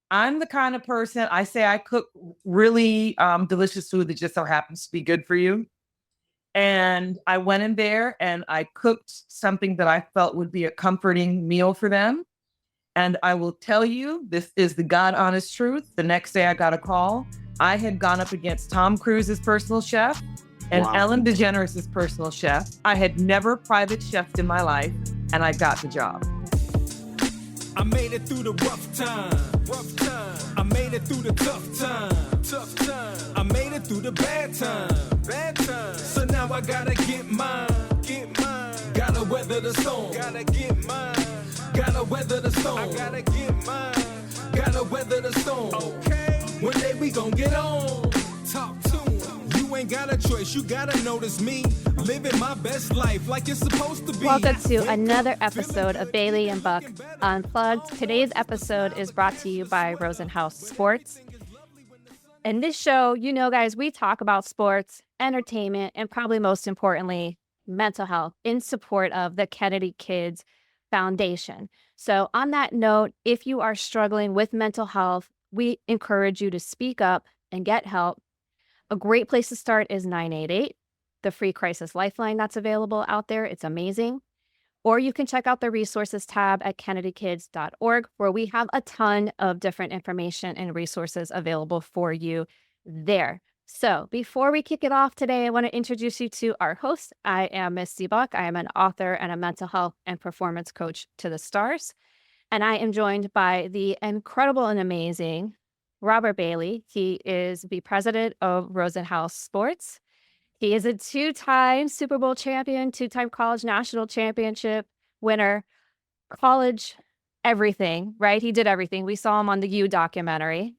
I'm the kind of person I say I cook really delicious food that just so happens to be good for you. And I went in there and I cooked something that I felt would be a comforting meal for them. And I will tell you, this is the God honest truth. The next day I got a call. I had gone up against Tom Cruise's personal chef and Wow. Ellen DeGeneres' personal chef. I had never private chefed in my life, and I got the job. I made it through the rough time. I made it through the tough time. I made it through the bad time. So now I gotta get mine. Gotta weather the storm. Gotta get mine. Gotta weather the storm. I gotta get mine. Gotta weather the storm. Okay. One day we gon' get on. Talk to 'em. You ain't got a choice. You gotta notice me living my best life like it's supposed to be. Welcome to another episode of Bailey and Buck Unplugged. Today's episode is brought to you by Rosenhaus Sports. In this show, you know, guys, we talk about sports, entertainment, and probably most importantly, mental health in support of the Kennedy Kids Foundation. So on that note, if you are struggling with mental health, we encourage you to speak up and get help. A great place to start is 988, the free crisis lifeline that's available out there. It's amazing. Or you can check out the resources tab at kennedykids.org, where we have a ton of different information and resources available for you there. So before we kick it off today, I want to introduce you to our host. I am Misty Buck. I am an author and a mental health and performance coach to the stars. And I am joined by the incredible and amazing Robert Bailey. He is the president of Rosenhaus Sports. He is a two-time Super Bowl champion, two-time college national championship winner, college everything, right? He did everything. We saw him on the You documentary.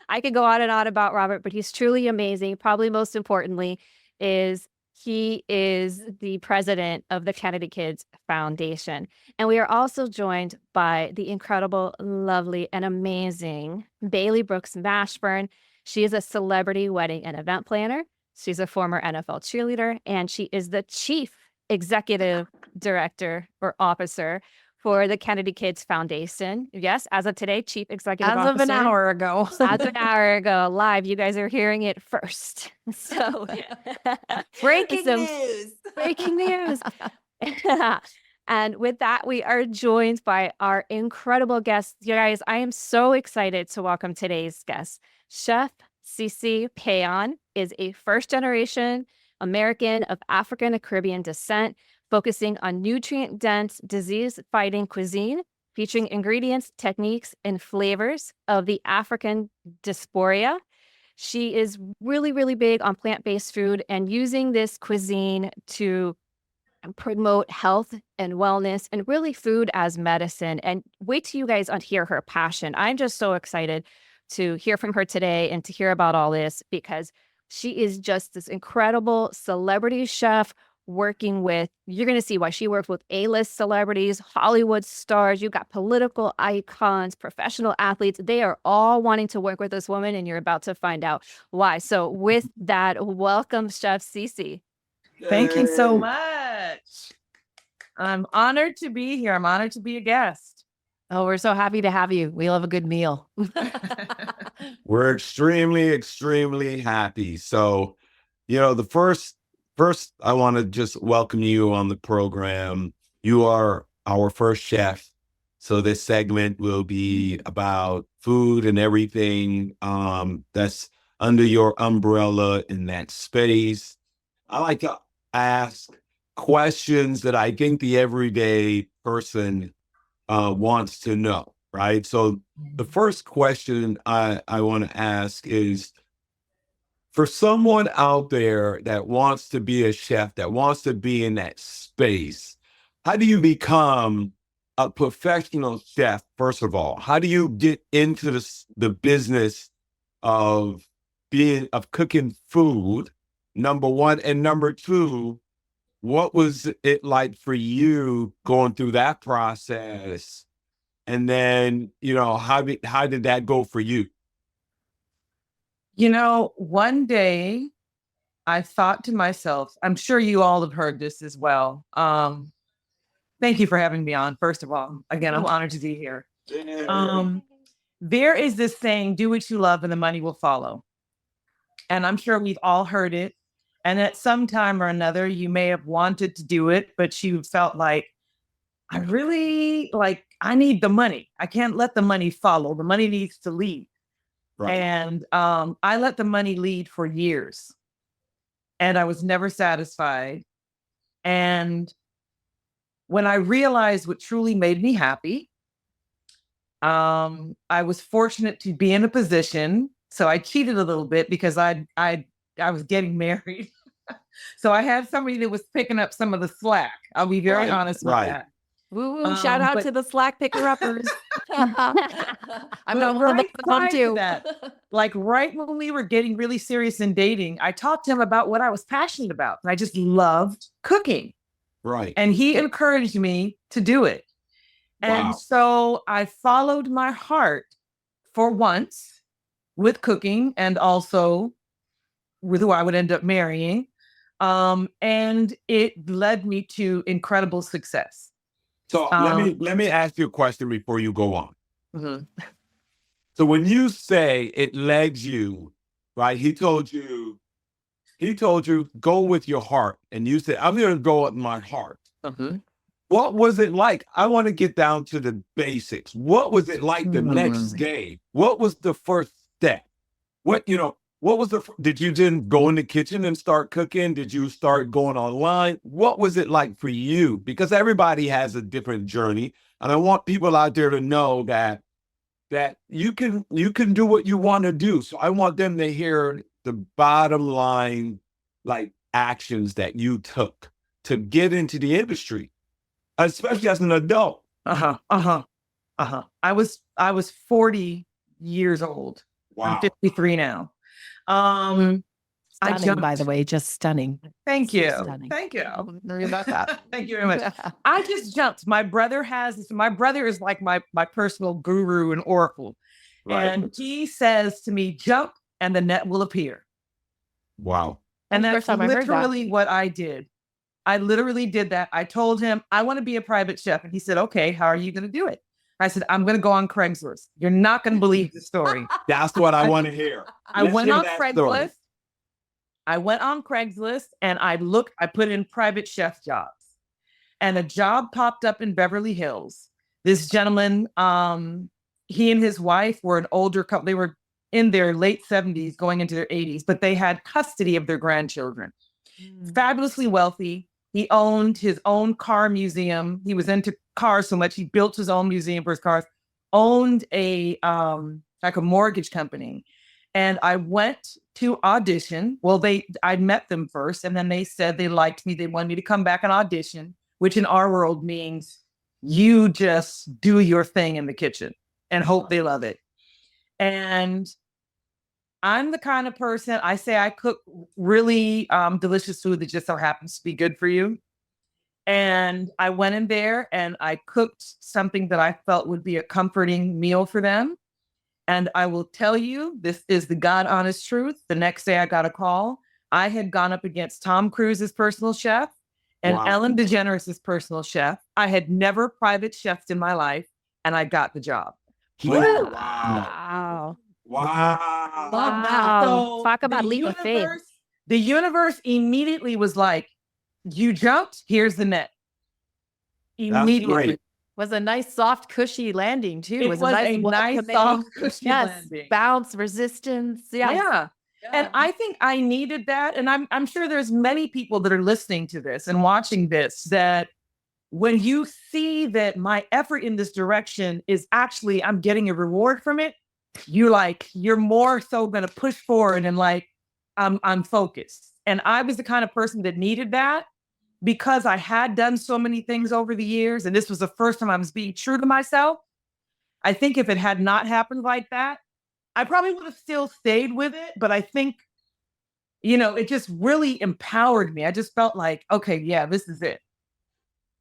I could go on and on about Robert, but he's truly amazing. Probably most importantly is he is the president of the Kennedy Kids Foundation. And we are also joined by the incredible, lovely, and amazing Bailey Brooks Mashburn. She is a celebrity wedding and event planner. She's a former NFL cheerleader, and she is the chief executive director or officer for the Kennedy Kids Foundation. Yes, as of today, chief executive officer. As of an hour ago. As an hour ago, live. You guys are hearing it first. So breaking news. Breaking news. And with that, we are joined by our incredible guest. You guys, I am so excited to welcome today's guest. Chef CC Pean is a first-generation American of African and Caribbean descent, focusing on nutrient-dense, disease-fighting cuisine, featuring ingredients, techniques, and flavors of the African diaspora. She is really, really big on plant-based food and using this cuisine to promote health and wellness and really food as medicine. And wait till you guys hear her passion. I'm just so excited to hear from her today and to hear about all this because she is just this incredible celebrity chef working with, you're going to see why she works with A-list celebrities, Hollywood stars. You've got political icons, professional athletes. They are all wanting to work with this woman, and you're about to find out why. So with that, welcome, Chef CC. Thank you so much. I'm honored to be here. I'm honored to be a guest. Oh, we're so happy to have you. We love a good meal. We're extremely, extremely happy. So, the first, I want to just welcome you on the program. You are our first chef. So this segment will be about food and everything that's under your umbrella in that space. I like to ask questions that I think the everyday person wants to know, right? So the first question I want to ask is, for someone out there that wants to be a chef, that wants to be in that space, how do you become a professional chef, first of all? How do you get into the business of cooking food, number one? And number two, what was it like for you going through that process? And then, how did that go for you? One day I thought to myself, I'm sure you all have heard this as well. Thank you for having me on, first of all. Again, I'm honored to be here. There is this saying, do what you love and the money will follow. And I'm sure we've all heard it. And at some time or another, you may have wanted to do it, but you felt like, I need the money. I can't let the money follow. The money needs to lead. Right. And I let the money lead for years. And I was never satisfied. And when I realized what truly made me happy, I was fortunate to be in a position. So I cheated a little bit because I was getting married. So I had somebody that was picking up some of the slack. I'll be very honest with that. Woo woo! Shout out to the slack picker uppers. I'm not one of right them prior to too. that, like right when we were getting really serious in dating, I talked to him about what I was passionate about. And I just loved cooking. Right. And he encouraged me to do it. And Wow. so I followed my heart for once with cooking and also with who I would end up marrying. And it led me to incredible success. So let me ask you a question before you go on. Mm-hmm. So when you say it led you, right? He told you, go with your heart. And you said, I'm going to go with my heart. Mm-hmm. What was it like? I want to get down to the basics. What was it like the next day? What was the first step? What was did you then go in the kitchen and start cooking? Did you start going online? What was it like for you? Because everybody has a different journey. And I want people out there to know that you can do what you want to do. So I want them to hear the bottom line, like actions that you took to get into the industry, especially as an adult. I was 40 years old. Wow. I'm 53 now. Stunning, I jumped. by the way, just stunning. Thank you. Stunning. Thank you. Sorry about that. Thank you very much. I just jumped. My brother is like my personal guru and oracle. Right. And he says to me, jump and the net will appear. Wow. And That's that's the first time I heard that. literally what I did. I literally did that. I told him, I want to be a private chef. And he said, okay, how are you going to do it? I said, I'm going to go on Craigslist. You're not going to believe the story. That's what I want to hear. I Let's went hear on that Craigslist. story. I went on Craigslist and I put in private chef jobs. And a job popped up in Beverly Hills. This gentleman, he and his wife were an older couple. They were in their late 70s, going into their 80s, but they had custody of their grandchildren. Fabulously wealthy. He owned his own car museum. He was into cars so much, he built his own museum for his cars, owned a mortgage company. And I went to audition. Well, I met them first, and then they said they liked me. They wanted me to come back and audition, which in our world means you just do your thing in the kitchen and hope they love it. And I'm the kind of person, I say I cook really delicious food that just so happens to be good for you. And I went in there and I cooked something that I felt would be a comforting meal for them. And I will tell you, this is the God honest truth. The next day I got a call. I had gone up against Tom Cruise's personal chef and Wow. Ellen DeGeneres' personal chef. I had never private chefed in my life, and I got the job. Wow. Wow. Wow. Wow. Talk about the leap of faith. The universe immediately was like, you jumped, here's the net. Immediately. great. Was a nice, soft, cushy landing too. It was a nice, welcoming, soft, cushy landing. bounce, resistance. Yeah. And I think I needed that. And I'm sure there's many people that are listening to this and watching this, that when you see that my effort in this direction is actually, I'm getting a reward from it, you're more so going to push forward and I'm focused. And I was the kind of person that needed that because I had done so many things over the years. And this was the first time I was being true to myself. I think if it had not happened like that, I probably would have still stayed with it. But I think, it just really empowered me. I just felt like, okay, yeah, this is it.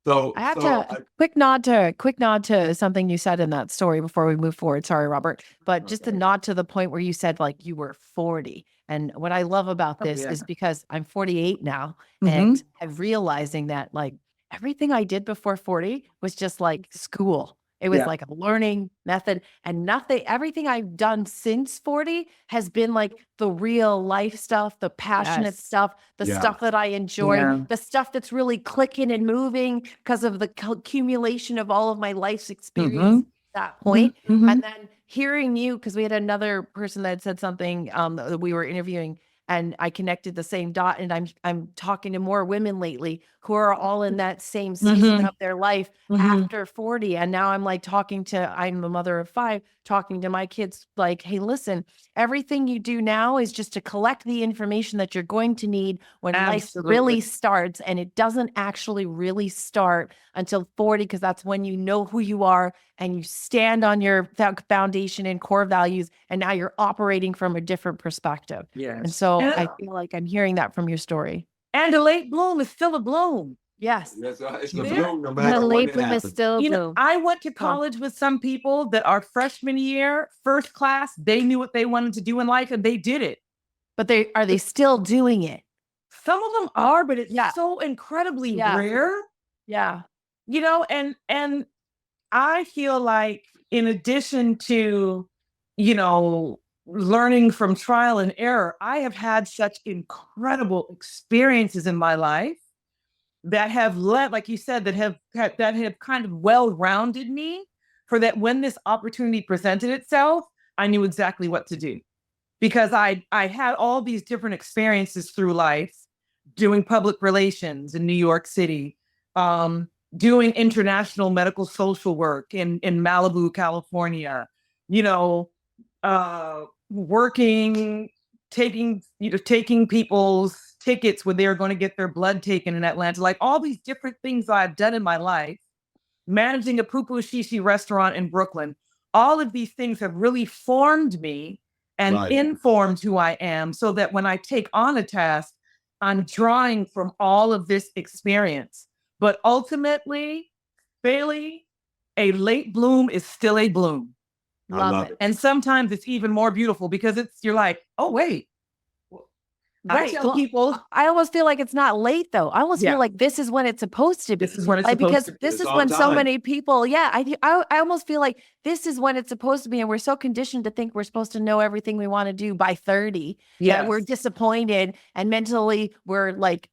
So I have quick nod to something you said in that story before we move forward. Sorry, Robert, but just a nod to the point where you said like you were 40. And what I love about this is because I'm 48 now and I'm realizing that like everything I did before 40 was just like school. It was Yeah. like a learning method, and everything I've done since 40 has been like the real life stuff, the passionate Yes. stuff, the Yeah. stuff that I enjoy, Yeah. the stuff that's really clicking and moving because of the accumulation of all of my life's experience at that point. Mhm. And then hearing you, because we had another person that had said something that we were interviewing, and I connected the same dot. And I'm talking to more women lately who are all in that same season of their life after 40. And now I'm like I'm a mother of 5, talking to my kids like, hey, listen, everything you do now is just to collect the information that you're going to need when life really Absolutely. starts. And it doesn't actually really start until 40, because that's when you know who you are and you stand on your foundation and core values. And now you're operating from a different perspective. Yes. And so And- I feel like I'm hearing that from your story. And a late bloom is still a bloom. Yes. It's a There- bloom no The matter what late it bloom is happens. still You know, bloom. I went to college with some people that are freshman year, first class. They knew what they wanted to do in life and they did it. But are they still doing it? Some of them are, but it's Yeah. so incredibly Yeah. rare. Yeah. You know, and I feel like in addition to, you know, learning from trial and error, I have had such incredible experiences in my life that have led, like you said, that have kind of well-rounded me for that when this opportunity presented itself, I knew exactly what to do. Because I had all these different experiences through life, doing public relations in New York City, doing international medical social work in Malibu, California, you know, working, taking people's tickets when they were going to get their blood taken in Atlanta, like all these different things I've done in my life, managing a poo-poo shishi restaurant in Brooklyn. All of these things have really formed me and Right. informed who I am, so that when I take on a task, I'm drawing from all of this experience. But ultimately, Bailey, a late bloom is still a bloom. I Love love it. it. And sometimes it's even more beautiful because you're like, oh, wait. I Right. tell Well, people I almost feel like it's not late though. I almost Yeah. feel like this is when it's supposed to be. this is when it's Like, supposed because to be. this It's is on when so time. many people, I almost feel like this is when it's supposed to be. And we're so conditioned to think we're supposed to know everything we want to do by 30. That we're Yes. disappointed and mentally we're like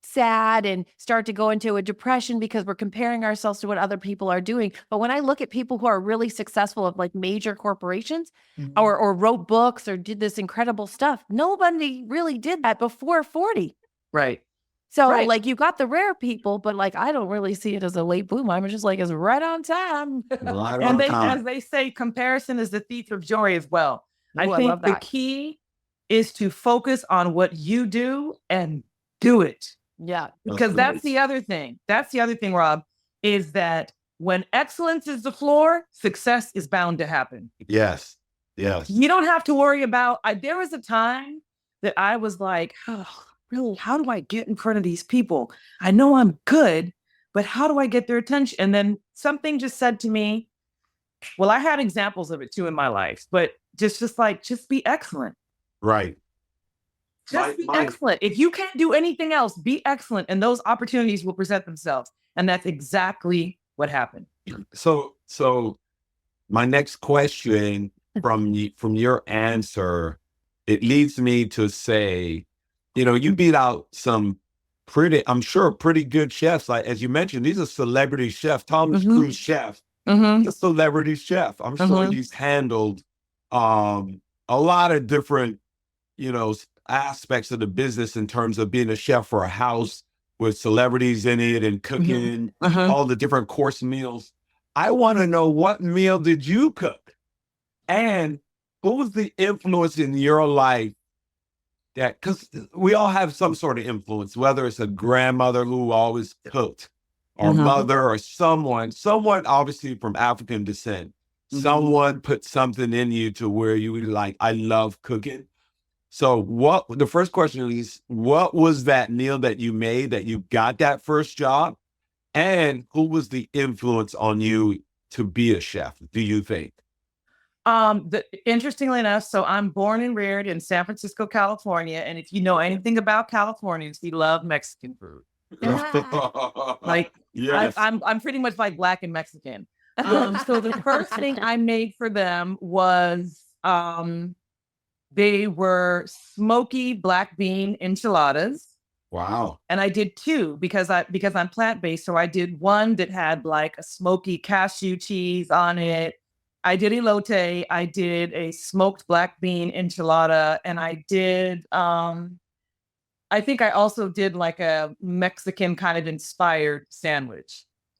sad and start to go into a depression because we're comparing ourselves to what other people are doing. But when I look at people who are really successful of like major corporations or wrote books or did this incredible stuff, nobody really did that before 40. Right. So Right. like you got the rare people, but like I don't really see it as a late bloom. I'm just like it's right on time. Right And on time. as they say, comparison is the thief of joy as well. I Ooh, I think love the that. key is to focus on what you do and do it. Yeah. Because that's the other thing. That's the other thing, Rob, is that when excellence is the floor, success is bound to happen. Yes. Yes. You don't have to worry about, there was a time that I was like, oh, really, how do I get in front of these people? I know I'm good, but how do I get their attention? And then something just said to me, well, I had examples of it too in my life, but just be excellent. Right. Just be excellent. If you can't do anything else, be excellent, and those opportunities will present themselves. And that's exactly what happened. So my next question from your answer, it leads me to say, you know, you beat out some pretty good chefs. Like, as you mentioned, these are celebrity chefs. Thomas Cruise chef, Mm-hmm. a celebrity chef. I'm sure he's handled a lot of different, you know, aspects of the business in terms of being a chef for a house with celebrities in it and cooking all the different course meals. I want to know, what meal did you cook? And what was the influence in your life that, because we all have some sort of influence, whether it's a grandmother who always cooked, or mother, or someone obviously from African descent. Someone put something in you to where you were like, I love cooking. So the first question is, what was that meal that you made that you got that first job? And who was the influence on you to be a chef, do you think? Interestingly enough, so I'm born and reared in San Francisco, California. And if you know anything about Californians, we love Mexican food. Like, yes. I'm pretty much like Black and Mexican. So the first thing I made for them was they were smoky black bean enchiladas. Wow. And I did two because I'm plant-based. So I did one that had like a smoky cashew cheese on it. I did elote. I did a smoked black bean enchilada, and I did I think I also did like a Mexican kind of inspired salad.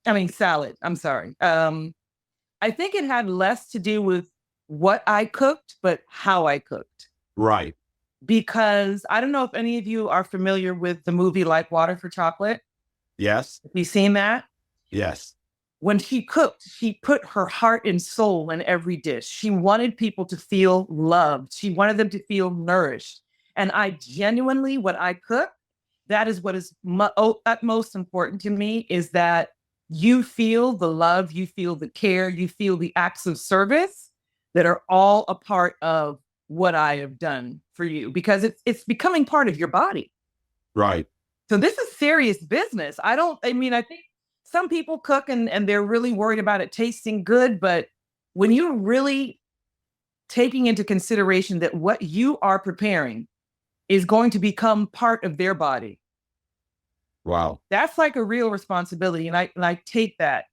I'm sorry. I think it had less to do with what I cooked, but how I cooked. Right. Because I don't know if any of you are familiar with the movie Like Water for Chocolate. Yes. Have you seen that? Yes. When she cooked, she put her heart and soul in every dish. She wanted people to feel loved. She wanted them to feel nourished. And I genuinely, when I cook, that is what is utmost important to me, is that you feel the love, you feel the care, you feel the acts of service that are all a part of what I have done for you, because it's becoming part of your body. Right. So this is serious business. I think some people cook and they're really worried about it tasting good, but when you're really taking into consideration that what you are preparing is going to become part of their body, Wow. that's like a real responsibility. And I take that.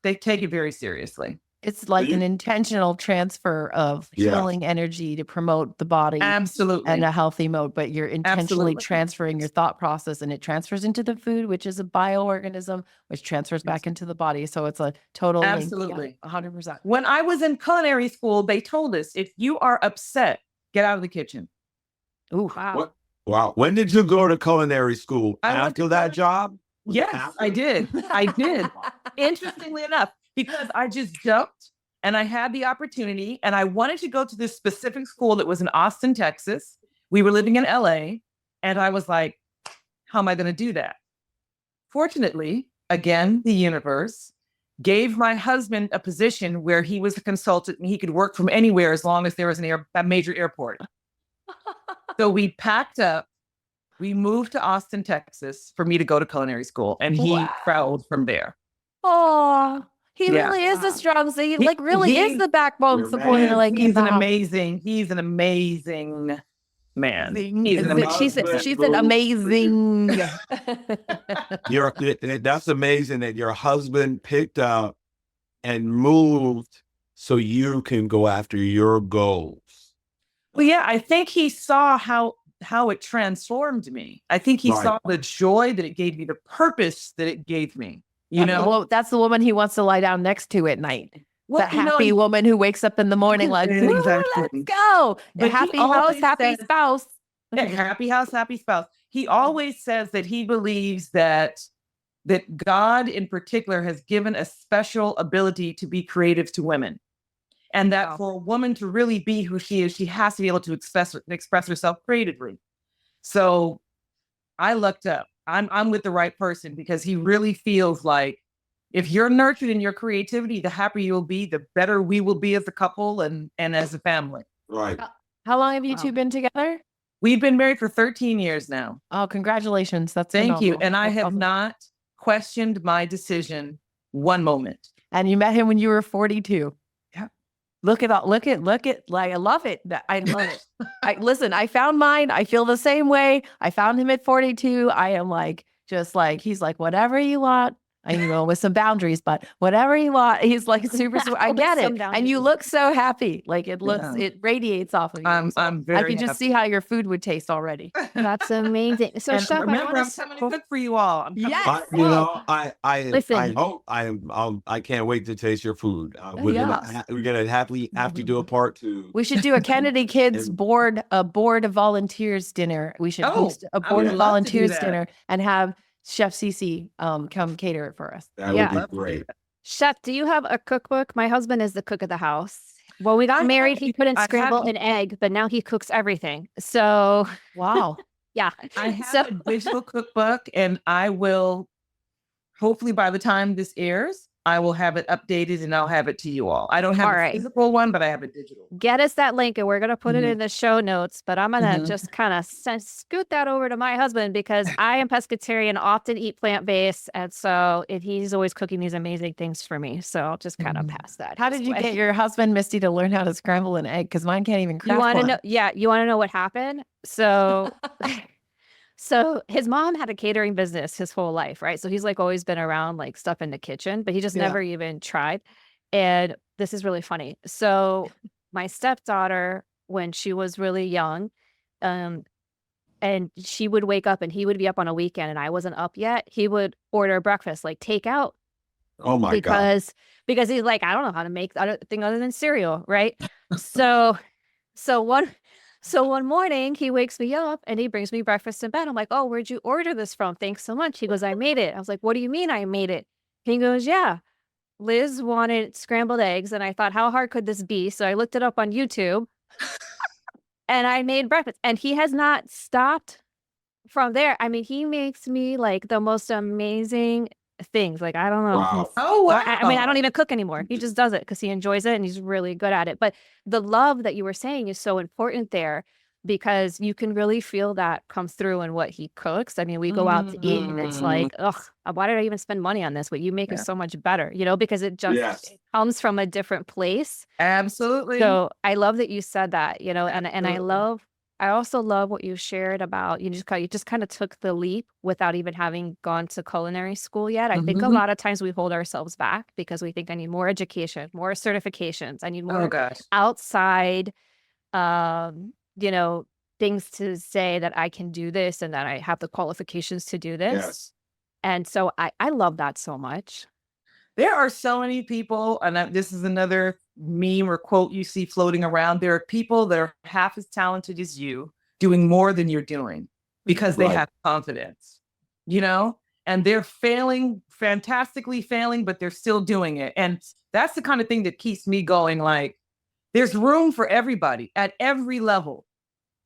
They take it very seriously. It's like an intentional transfer of healing energy to promote the body Absolutely. and a healthy mode, but you're intentionally Absolutely. transferring your thought process, and it transfers into the food, which is a bioorganism, which transfers back into the body. So it's a total link. Absolutely. Yeah, 100%. When I was in culinary school, they told us, if you are upset, get out of the kitchen. Ooh, Wow. What? Wow. When did you go to culinary school? I went After to that job? Yes, I did. I did. Interestingly enough, because I just jumped and I had the opportunity and I wanted to go to this specific school that was in Austin, Texas. We were living in LA, and I was like, how am I going to do that? Fortunately, again, the universe gave my husband a position where he was a consultant and he could work from anywhere as long as there was a major airport. So we packed up. We moved to Austin, Texas for me to go to culinary school, and he traveled from there. oh, he Yeah. really is a strong. So he He- really is he- the backbone You're supporter. right. Like he's in the an house. amazing man. He's an amazing. She said amazing. That's amazing that your husband picked up and moved so you can go after your goals. Well, yeah, I think he saw how it transformed me. I think he Right. saw the joy that it gave me, the purpose that it gave me. You know, well, that's the woman he wants to lie down next to at night. Well, That happy woman who wakes up in the morning like, "Woo, Exactly. let's go. But he Happy house, always happy said- spouse. Yeah, happy house, happy spouse. He always says that he believes that God in particular has given a special ability to be creative to women. And that for a woman to really be who she is, she has to be able to express herself creatively. So I looked up. I'm with the right person, because he really feels like if you're nurtured in your creativity, the happier you'll be, the better we will be as a couple and as a family. Right. How long have you two been together? We've been married for 13 years now. Oh, congratulations. That's Thank you. phenomenal. And I That's have awesome. not questioned my decision one moment. And you met him when you were 42. Yeah. Look at, like, I love it. I love it. Listen, I found mine. I feel the same way. I found him at 42. I am like, just like, he's like, whatever you want. With some boundaries, but whatever you want. He's like super sweet. I With get some it. And boundaries. you look so happy. Like it looks, Yeah. it radiates off of you. I'm I very can just see how your food would taste already. That's amazing. So, And Chef, remember, I I'm want coming to cook for you all. I'm coming- Yes. I Listen. hope I can't wait to taste your food. We're gonna happily have to do a part 2. We should do a Kennedy Kids board of volunteers dinner. We should host a I board would of love to do volunteers that. dinner and have Chef CC come cater it for us. That Yeah. would be great. Chef, do you have a cookbook? My husband is the cook of the house. When we got I married, have- he couldn't I scramble have- an egg, but now he cooks everything. So, Wow. yeah. I have So- a digital cookbook, and I will, hopefully by the time this airs, I will have it updated and I'll have it to you all. I don't have All a right. physical one, but I have a digital. Get us that link and we're going to put it Mhm. in the show notes, but I'm going to Mhm. just kind of scoot that over to my husband because I am pescatarian, often eat plant-based. And so he's always cooking these amazing things for me. So I'll just kind of Mhm. pass that. How his did you way. get your husband, Misty, to learn how to scramble an egg? Because mine can't even You craft want to one. know? Yeah. You want to know what happened? So, so his mom had a catering business his whole life, right? So he's like always been around like stuff in the kitchen, but he just Yeah. never even tried. And this is really funny. So my stepdaughter, when she was really young, and she would wake up and he would be up on a weekend and I wasn't up yet, he would order breakfast like takeout Oh my God. because he's like, I don't know how to make anything other than cereal, right? So so one morning he wakes me up and he brings me breakfast in bed. I'm like, oh, where'd you order this from? Thanks so much. He goes, I made it. I was like, what do you mean I made it? He goes, yeah. Liz wanted scrambled eggs, and I thought, how hard could this be? So I looked it up on YouTube, and I made breakfast. And he has not stopped from there. I mean, he makes me like the most amazing things. Like, I don't know. Wow. Oh, wow. I mean, I don't even cook anymore. He just does it because he enjoys it and he's really good at it. But the love that you were saying is so important there because you can really feel that come through in what he cooks. I mean, we go out to eat and it's like, ugh, why did I even spend money on this? What you make is so much better, because it just Yes. it comes from a different place. Absolutely. So I love that you said that, and Absolutely. I also love what you shared about you just kind of took the leap without even having gone to culinary school yet. I think a Mhm. lot of times we hold ourselves back because we think I need more education, more certifications, I need Oh, more gosh. outside you know, things to say that I can do this and that I have the qualifications to do this. Yes. And so I love that so much. There are so many people, and this is another meme or quote you see floating around. There are people that are half as talented as you doing more than you're doing because they Right. have confidence, and they're failing, fantastically failing, but they're still doing it. And that's the kind of thing that keeps me going. Like, there's room for everybody at every level.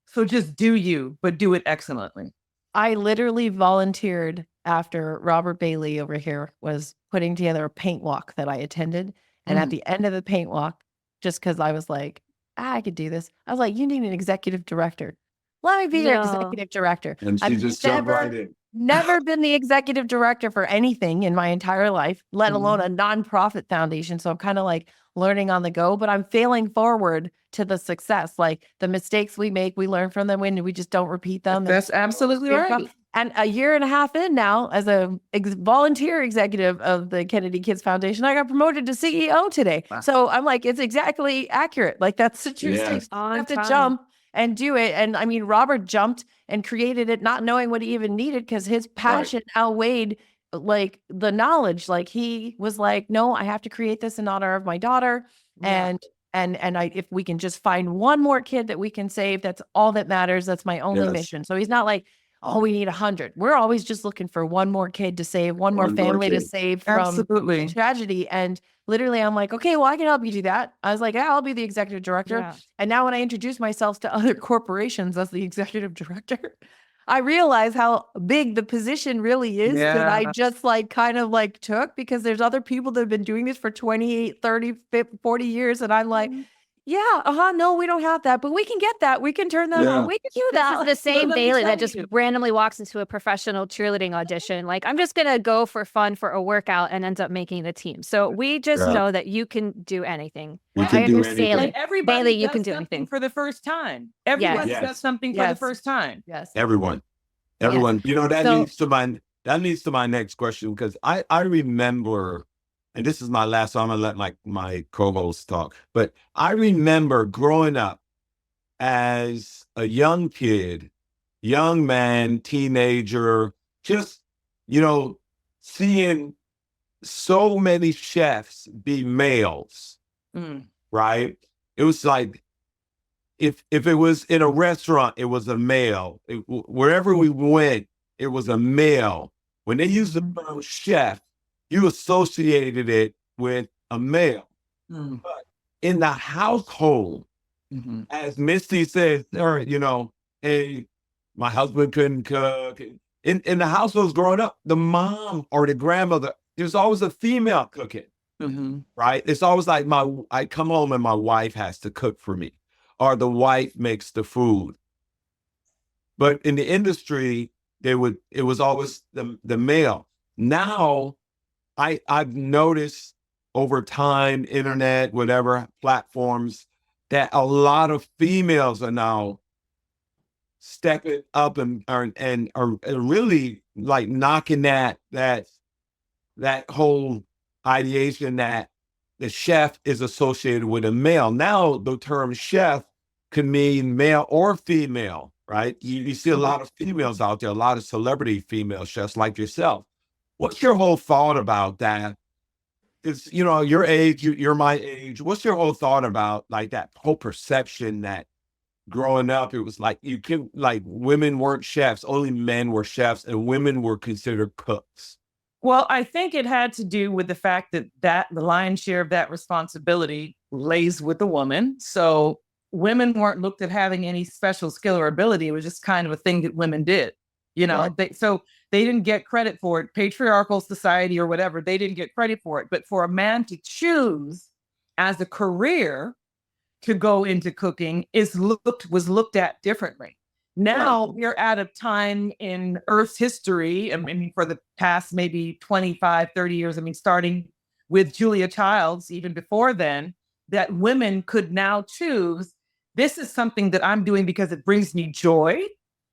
So just do you, but do it excellently. I literally volunteered after Robert Bailey over here was putting together a paint walk that I attended. And at the end of the paint walk, just because I was like, I could do this, I was like, you need an executive director. Let me be your No. executive director. And she I've just jumped right in. never been the executive director for anything in my entire life, let alone a nonprofit foundation. So I'm kind of like learning on the go, but I'm failing forward to the success. Like the mistakes we make, we learn from them and we just don't repeat them. That's absolutely right. And a year and a half in now, as a volunteer executive of the Kennedy Kids Foundation, I got promoted to CEO today. Wow. So I'm like, it's exactly accurate. Like that's the true Yes. state. You On have to time. jump and do it. And I mean, Robert jumped and created it, not knowing what he even needed because his passion outweighed like the knowledge. Like he was like, no, I have to create this in honor of my daughter. Yeah. And if we can just find one more kid that we can save, that's all that matters. That's my only Yes. mission. So he's not like, oh, we need 100. We're always just looking for one more kid to save, one more One more family to kid. save from Absolutely. tragedy. And literally, I'm like, okay, well, I can help you do that. I was like, yeah, I'll be the executive director. Yeah. And now when I introduce myself to other corporations as the executive director, I realize how big the position really is that I Yeah. just like kind of like took because there's other people that have been doing this for 28, 30, 50, 40 years. And I'm like, yeah, no, we don't have that, but we can get that. We can turn that Yeah. on. We can do This that. is the same let me Bailey tell that just you. randomly walks into a professional cheerleading audition. Like, I'm just going to go for fun for a workout and ends up making the team. So we just Yeah. know that you can do anything. We I can do understand. anything. And everybody Bailey, you does can do something anything. for the first time. Everybody Yes. does something for Yes. the first time. Yes. Everyone. That So- leads to my next question because I remember, and this is my last, so I'm gonna let my co-host talk. But I remember growing up as a young kid, young man, teenager, just seeing so many chefs be males, Mm. right? It was like if it was in a restaurant, it was a male. Wherever we went, it was a male. When they used the term chef, you associated it with a male. Mm. In the household, Mhm. as Misty said, hey, my husband couldn't cook. In the households growing up, the mom or the grandmother, there's always a female cooking. right? It's always like I come home and my wife has to cook for me, or the wife makes the food. But in the industry, it was always the male. Now, I've noticed over time, internet, whatever platforms, that a lot of females are now stepping up and are really like knocking that whole ideation that the chef is associated with a male. Now the term chef could mean male or female, right? You see a lot of females out there, a lot of celebrity female chefs like yourself. What's your whole thought about that? It's, your age, you're my age. What's your whole thought about like that whole perception that growing up, it was like women weren't chefs, only men were chefs, and women were considered cooks? Well, I think it had to do with the fact that the lion's share of that responsibility lays with the woman. So women weren't looked at having any special skill or ability. It was just kind of a thing that women did, Right. So they didn't get credit for it. Patriarchal society or whatever, they didn't get credit for it. But for a man to choose as a career to go into cooking was looked at differently. Now we're at a time in Earth's history, I mean, for the past maybe 25, 30 years, I mean, starting with Julia Childs, even before then, that women could now choose, this is something that I'm doing because it brings me joy,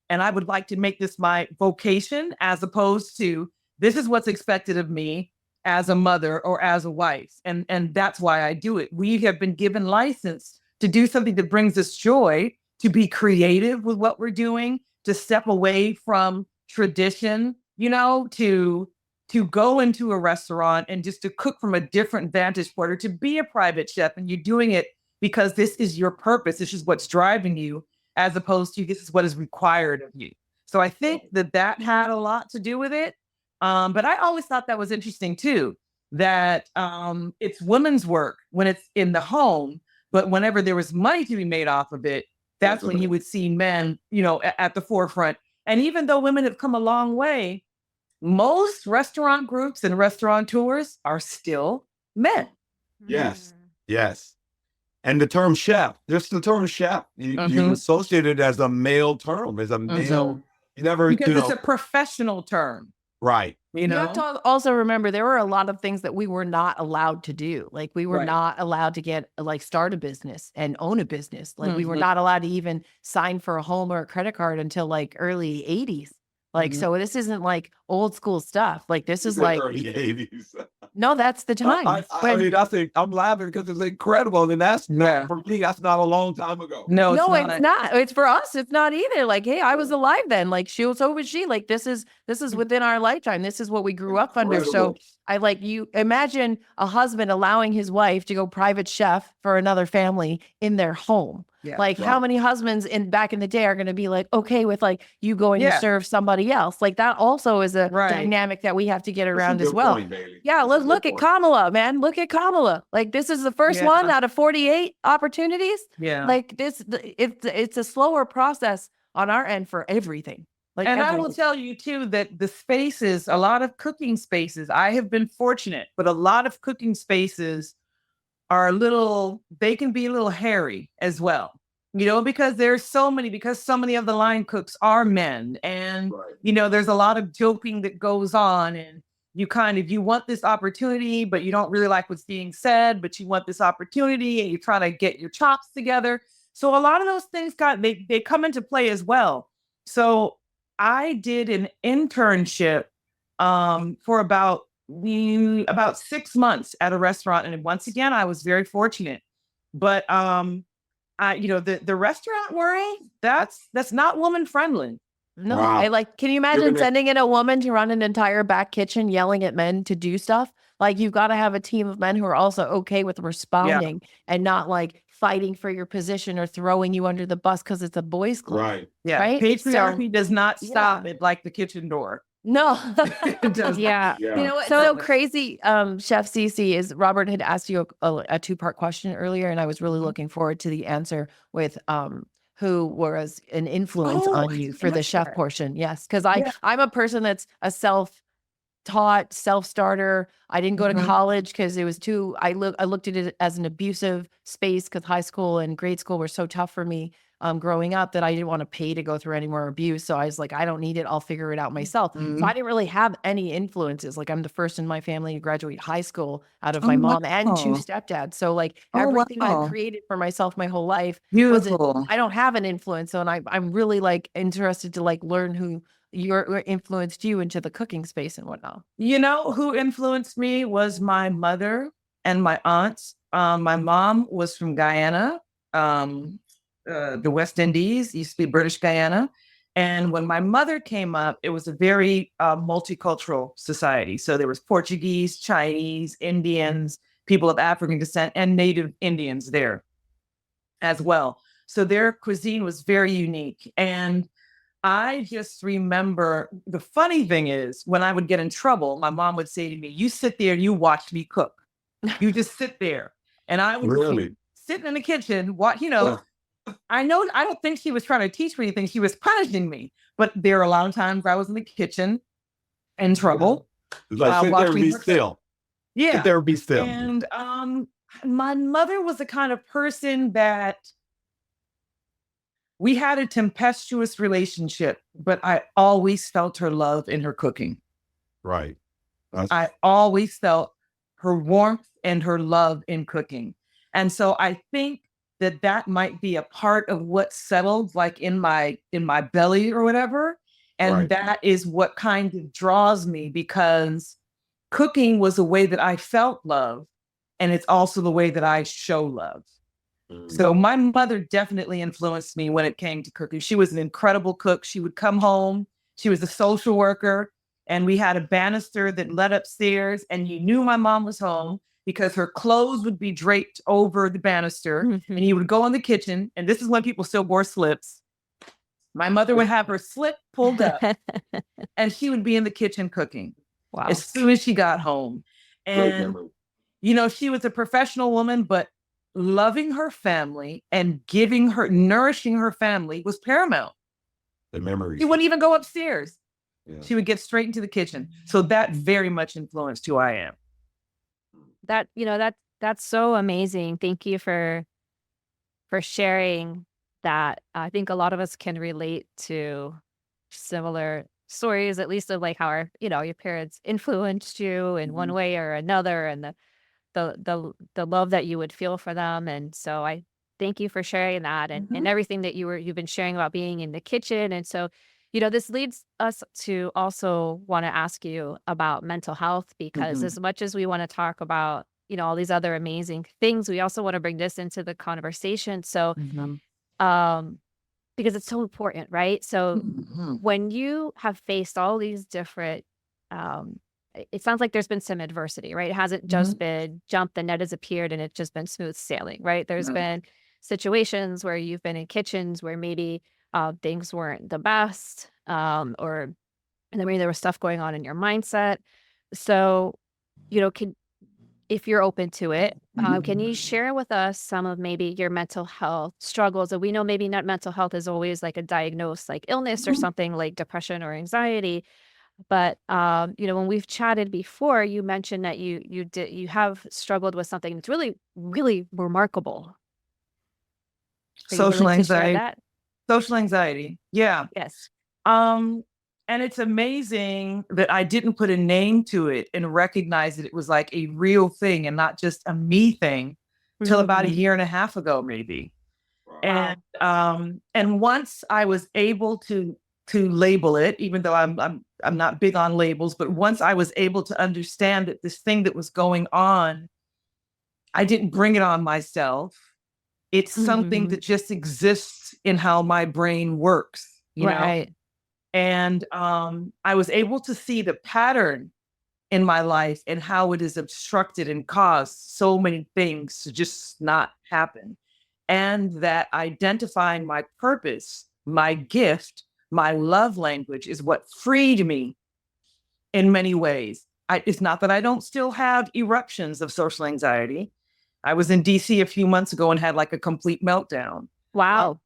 and I would like to make this my vocation, as opposed to, this is what's expected of me as a mother or as a wife. And that's why I do it. We have been given license to do something that brings us joy, to be creative with what we're doing, to step away from tradition, to go into a restaurant and just to cook from a different vantage point, or to be a private chef, and you're doing it because this is your purpose. This is what's driving you, as opposed to this is what is required of you. So I think that had a lot to do with it. But I always thought that was interesting too, that it's women's work when it's in the home, but whenever there was money to be made off of it, that's when you would see men, at the forefront. And even though women have come a long way, most restaurant groups and restaurateurs are still men. Yes. Yes. And the term chef, just the term chef, you associate it as a male term, as a male. You never, because it's a professional term. Right. You have to also remember there were a lot of things that we were not allowed to do. Like we were not allowed to start a business and own a business. Like we were not allowed to even sign for a home or a credit card until like early 80s. Like, so this isn't like old school stuff. Like this is like early 80s. No, that's the time. I mean, I think I'm laughing because it's incredible. And that's not, for me, that's not a long time ago. No, it's not. It's for us. It's not either. Like, hey, I was alive then. Like so was she. Like this is within our lifetime. This is what we grew up under. So you imagine a husband allowing his wife to go private chef for another family in their home. Yeah, how many husbands back in the day are going to be like, okay with like you going to serve somebody else? Like that also is a dynamic that we have to get around as well. Point, let's look at Kamala, man. Look at Kamala. Like this is the first one out of 48 opportunities. Yeah. Like it's a slower process on our end for everything. I will tell you too that the spaces, a lot of cooking spaces, I have been fortunate, but a lot of cooking spaces are they can be a little hairy as well, because so many of the line cooks are men, and, there's a lot of joking that goes on, and you want this opportunity, but you don't really like what's being said, but you want this opportunity and you're trying to get your chops together. So a lot of those things they come into play as well. So I did an internship for about 6 months at a restaurant. And once again, I was very fortunate, but the restaurant world, that's not woman friendly. No, wow. Can you imagine sending in a woman to run an entire back kitchen, yelling at men to do stuff? Like you've got to have a team of men who are also okay with responding and not like fighting for your position or throwing you under the bus because it's a boys club. Right. Yeah. Right? Patriarchy does not stop at like the kitchen door. No. It does. Yeah. You know what's so crazy, Chef CC, is Robert had asked you a two-part question earlier, and I was really looking forward to the answer with who was an influence on you for the chef portion. Yes, because I'm a person that's a taught, self-starter. I didn't go to Mhm. college because it was too, I looked at it as an abusive space because high school and grade school were so tough for me growing up that I didn't want to pay to go through any more abuse. So I was like, I don't need it. I'll figure it out myself. So Mhm. I didn't really have any influences. Like I'm the first in my family to graduate high school out of Oh, my mom and two wow. stepdads. So like Oh, everything I've wow. created for myself my whole life wasn't, Beautiful. I don't have an influence. So, and I'm really like interested to like learn who influenced you into the cooking space and whatnot. You know who influenced me was my mother and my aunts. My mom was from Guyana, the West Indies, used to be British Guyana. And when my mother came up, it was a very multicultural society. So there was Portuguese, Chinese, Indians, people of African descent, and Native Indians there as well. So their cuisine was very unique. And I just remember the funny thing is when I would get in trouble, my mom would say to me, "You sit there, you watch me cook. You just sit there." And I would Really? be sitting in the kitchen, I know, I don't think she was trying to teach me anything. She was punishing me. But there are a lot of times I was in the kitchen in trouble. Like sit there watch and me be cook. still. Sit Yeah. there and be still. And my mother was the kind of person that we had a tempestuous relationship, but I always felt her love in her cooking. Right. I always felt her warmth and her love in cooking. And so I think that that might be a part of what settled like in my belly or whatever. And Right. that is what kind of draws me because cooking was a way that I felt love. And it's also the way that I show love. So my mother definitely influenced me when it came to cooking. She was an incredible cook. She would come home. She was a social worker. And we had a banister that led upstairs. And you knew my mom was home because her clothes would be draped over the banister. And you would go in the kitchen. And this is when people still wore slips. My mother would have her slip pulled up. And she would be in the kitchen cooking. Wow. As soon as she got home. And, you know, she was a professional woman, but loving her family and nourishing her family was paramount. The memories. She wouldn't even go upstairs. Yeah. She would get straight into the kitchen. So that very much influenced who I am. That's so amazing. Thank you for sharing that. I think a lot of us can relate to similar stories, at least of like how your parents influenced you in one way or another, and the love that you would feel for them. And so I thank you for sharing that and everything that you've been sharing about being in the kitchen. And so, this leads us to also want to ask you about mental health, because as much as we want to talk about, all these other amazing things, we also want to bring this into the conversation. So, because it's so important, right? So when you have faced all these different, it sounds like there's been some adversity, right? It hasn't just been jump, the net has appeared and it's just been smooth sailing, right? There's been situations where you've been in kitchens where maybe things weren't the best, and then maybe there was stuff going on in your mindset. So, if you're open to it, can you share with us some of maybe your mental health struggles? And we know maybe not mental health is always like a diagnosed like illness or something like depression or anxiety. But when we've chatted before, you mentioned that you have struggled with something that's really, really remarkable. Are you Social willing to share anxiety. that? Social anxiety. Yeah. Yes. And it's amazing that I didn't put a name to it and recognize that it was like a real thing and not just a me thing till about a year and a half ago, maybe. Wow. And once I was able to label it, even though I'm not big on labels, but once I was able to understand that this thing that was going on, I didn't bring it on myself. It's something that just exists in how my brain works, you know? Right. And I was able to see the pattern in my life and how it has obstructed and caused so many things to just not happen. And that identifying my purpose, my gift, my love language is what freed me in many ways. It's not that I don't still have eruptions of social anxiety. I was in DC a few months ago and had like a complete meltdown. Wow.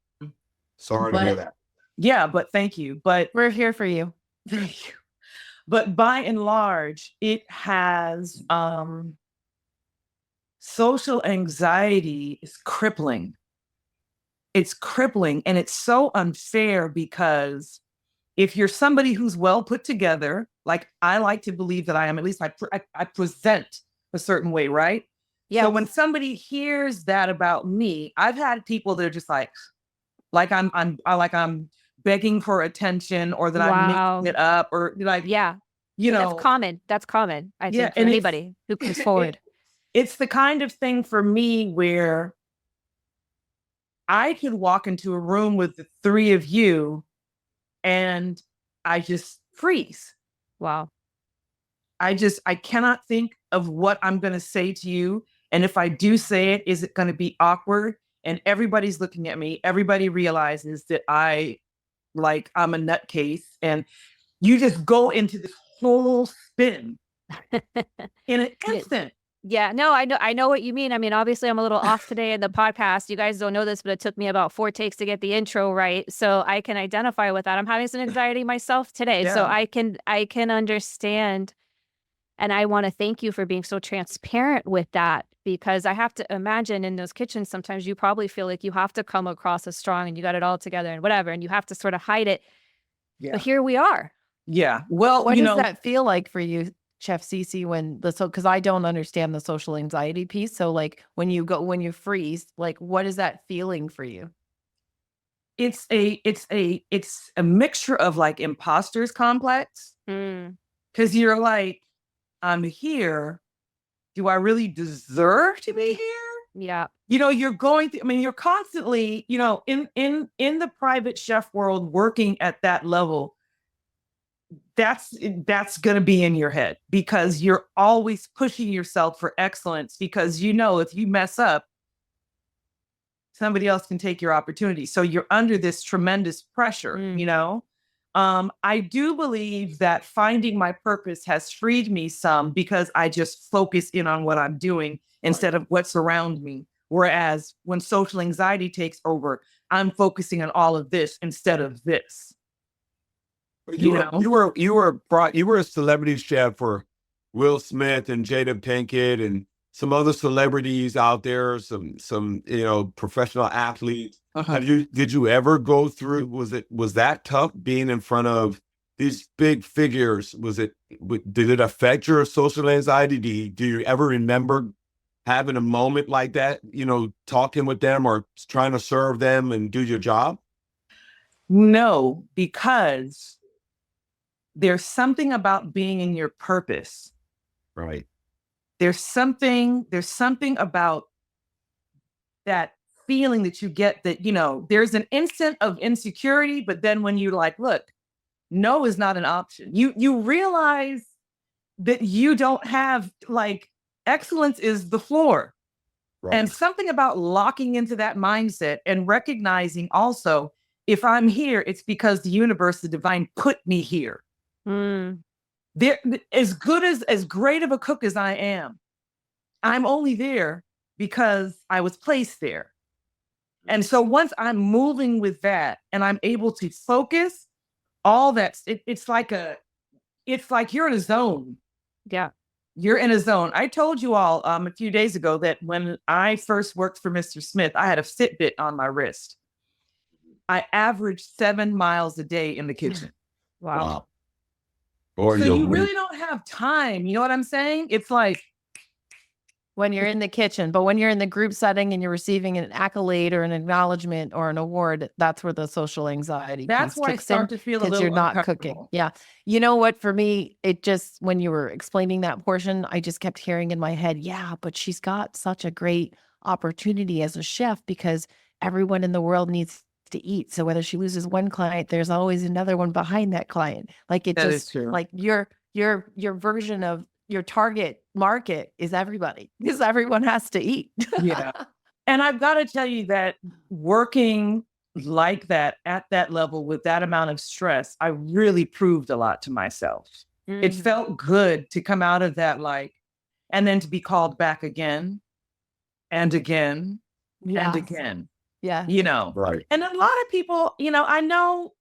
Sorry to hear that. Yeah, but thank you. But We're here for you. thank you. But by and large, it has social anxiety is crippling. It's crippling, and it's so unfair because if you're somebody who's well put together, like I like to believe that I am, at least I present a certain way, right? Yeah. So when somebody hears that about me, I've had people that are just like I'm begging for attention, or that I'm Wow. making it up, or like, Yeah. you know, That's common. That's common, I Yeah, think, for and anybody who comes forward. it's the kind of thing for me where I could walk into a room with the three of you and I just freeze. Wow. I cannot think of what I'm going to say to you. And if I do say it, is it going to be awkward? And everybody's looking at me. Everybody realizes that I'm a nutcase. And you just go into this whole spin in an instant. Yeah, no, I know what you mean. I mean, obviously I'm a little off today in the podcast. You guys don't know this, but it took me about 4 takes to get the intro right. So I can identify with that. I'm having some anxiety myself today. So Yeah. I can understand. And I want to thank you for being so transparent with that, because I have to imagine in those kitchens, sometimes you probably feel like you have to come across as strong and you got it all together and whatever, and you have to sort of hide it. Yeah. But here we are. Yeah. Well, What does that feel like for you, Chef CC, because I don't understand the social anxiety piece. So like when you freeze, like what is that feeling for you? It's a mixture of like imposter's complex. Mm. Because you're like, I'm here. Do I really deserve to be here? Yeah. You're going through, you're constantly, in the private chef world, working at that level. That's going to be in your head, because you're always pushing yourself for excellence, because if you mess up, somebody else can take your opportunity. So you're under this tremendous pressure, I do believe that finding my purpose has freed me some, because I just focus in on what I'm doing instead of what's around me. Whereas when social anxiety takes over, I'm focusing on all of this instead of this. You were a celebrity chef for Will Smith and Jada Pinkett and some other celebrities out there, some professional athletes. Did you ever go through, was that tough being in front of these big figures? Did it affect your social anxiety? Do you ever remember having a moment like that, talking with them or trying to serve them and do your job? No, because there's something about being in your purpose. Right. There's something about that feeling that you get that, there's an instant of insecurity, but then when you look, no is not an option. You realize that you don't have excellence is the floor. Right. And something about locking into that mindset and recognizing also, if I'm here, it's because the universe, the divine, put me here. Mm. There, as great of a cook as I am, I'm only there because I was placed there. And so once I'm moving with that and I'm able to focus, all that, it's like you're in a zone. Yeah. You're in a zone. I told you all a few days ago that when I first worked for Mr. Smith, I had a Fitbit on my wrist. I averaged 7 miles a day in the kitchen. Wow. Or so you really don't have time. You know what I'm saying? It's like when you're in the kitchen, but when you're in the group setting and you're receiving an accolade or an acknowledgement or an award, that's where the social anxiety that's why I start to feel a little because you're not cooking. Yeah. You know what? For me, when you were explaining that portion, I just kept hearing in my head, yeah, but she's got such a great opportunity as a chef because everyone in the world needs to eat. So whether she loses one client, there's always another one behind that client. Like it just like your version of your target market is everybody, because everyone has to eat. Yeah. And I've got to tell you that working like that at that level with that amount of stress, I really proved a lot to myself. Mm-hmm. It felt good to come out of that, and then to be called back again and again and again. Yeah. Right. And a lot of people, I know